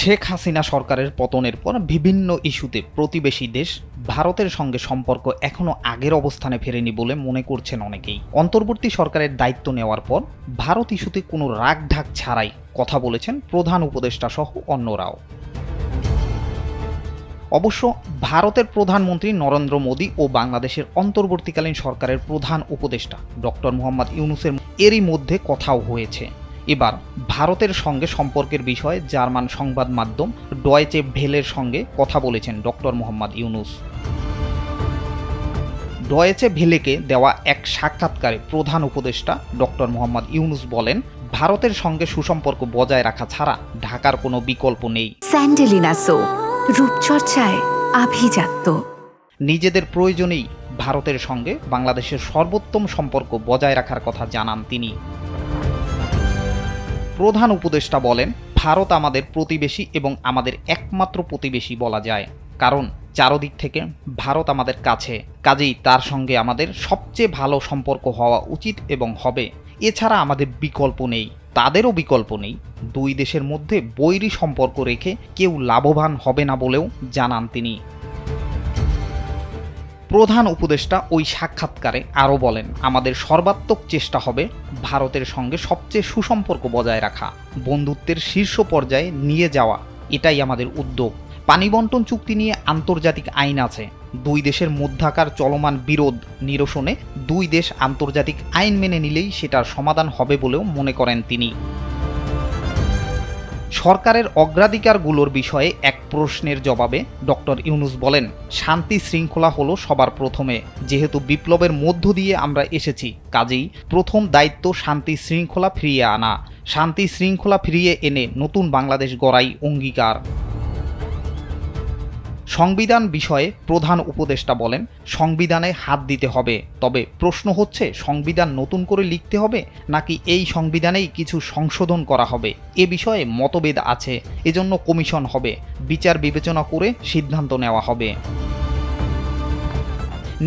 শেখ হাসিনা সরকারের পতনের পর বিভিন্ন ইস্যুতে প্রতিবেশী দেশ ভারতের সঙ্গে সম্পর্ক এখনো আগের অবস্থানে ফেরেনি বলে মনে করছেন অনেকেই। অন্তর্বর্তী সরকারের দায়িত্ব নেওয়ার পর ভারত ইস্যুতে কোনো রাগঢাক ছাড়াই কথা বলেছেন প্রধান উপদেষ্টা সহ অন্যরাও। অবশ্য ভারতের প্রধানমন্ত্রী নরেন্দ্র মোদী ও বাংলাদেশের অন্তর্বর্তীকালীন সরকারের প্রধান উপদেষ্টা ডক্টর মোহাম্মদ ইউনূসের এরই মধ্যে কথাও হয়েছে। এবার ভারতের সঙ্গে সম্পর্কের বিষয়ে জার্মান সংবাদ মাধ্যম ডয়েচে ভেলের সঙ্গে কথা বলেছেন ডক্টর মোহাম্মদ ইউনূস। ডয়েচে ভেলেকে দেওয়া এক সাক্ষাৎকারে প্রধান উপদেষ্টা ডক্টর মোহাম্মদ ইউনূস বলেন, ভারতের সঙ্গে সুসম্পর্ক বজায় রাখা ছাড়া ঢাকার কোনো বিকল্প নেই। স্যান্ডেলিনা সো, রূপচর্চায় আভিজাত্য। নিজেদের প্রয়োজনেই ভারতের সঙ্গে বাংলাদেশের সর্বোত্তম সম্পর্ক বজায় রাখার কথা জানান তিনি। প্রধান উপদেষ্টা বলেন, ভারত আমাদের প্রতিবেশী এবং আমাদের একমাত্র প্রতিবেশী বলা যায়, কারণ চারদিক থেকে ভারত আমাদের কাছে, কাজেই তার সঙ্গে আমাদের সবচেয়ে ভালো সম্পর্ক হওয়া উচিত এবং হবে। এছাড়া আমাদের বিকল্প নেই, তাদেরও বিকল্প নেই। দুই দেশের মধ্যে বৈরী সম্পর্ক রেখে কেউ লাভবান হবে না বলেও জানান তিনি। প্রধান উপদেষ্টা ওই সাক্ষাৎকারে আরও বলেন, আমাদের সর্বাত্মক চেষ্টা হবে ভারতের সঙ্গে সবচেয়ে সুসম্পর্ক বজায় রাখা, বন্ধুত্বের শীর্ষ পর্যায়ে নিয়ে যাওয়া, এটাই আমাদের উদ্যোগ। পানি বন্টন চুক্তি নিয়ে আন্তর্জাতিক আইন আছে, দুই দেশের মধ্যাকার চলমান বিরোধ নিরসনে দুই দেশ আন্তর্জাতিক আইন মেনে নিলেই সেটার সমাধান হবে বলেও মনে করেন তিনি। সরকারের অগ্রাধিকারগুলোর বিষয়ে এক প্রশ্নের জবাবে ডক্টর ইউনূস বলেন, শান্তি শৃঙ্খলা হলো সবার প্রথমে। যেহেতু বিপ্লবের মধ্য দিয়ে আমরা এসেছি, কাজেই প্রথম দায়িত্ব শান্তি শৃঙ্খলা ফিরিয়ে আনা। শান্তি শৃঙ্খলা ফিরিয়ে এনে নতুন বাংলাদেশ গড়াই অঙ্গীকার। সংবিধান বিষয়ে প্রধান উপদেষ্টা বলেন, সংবিধানে হাত দিতে হবে, তবে প্রশ্ন হচ্ছে সংবিধান নতুন করে লিখতে হবে নাকি এই সংবিধানেই কিছু সংশোধন করা হবে। এ বিষয়ে মতভেদ আছে, এজন্য কমিশন হবে, বিচার বিবেচনা করে সিদ্ধান্ত নেওয়া হবে।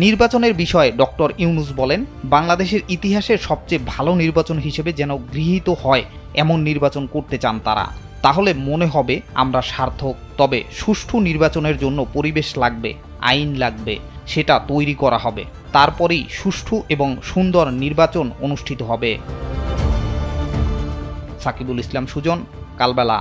নির্বাচনের বিষয়ে ডক্টর ইউনূস বলেন, বাংলাদেশের ইতিহাসের সবচেয়ে ভালো নির্বাচন হিসেবে যেন গৃহীত হয় এমন নির্বাচন করতে চান তারা। তাহলে মনে হবে আমরা সার্থক। তবে সুষ্ঠু নির্বাচনের জন্য পরিবেশ লাগবে, আইন লাগবে, সেটা তৈরি করা হবে, তারপরেই সুষ্ঠু এবং সুন্দর নির্বাচন অনুষ্ঠিত হবে। সাকিবুল ইসলাম সুজন, কালবেলা।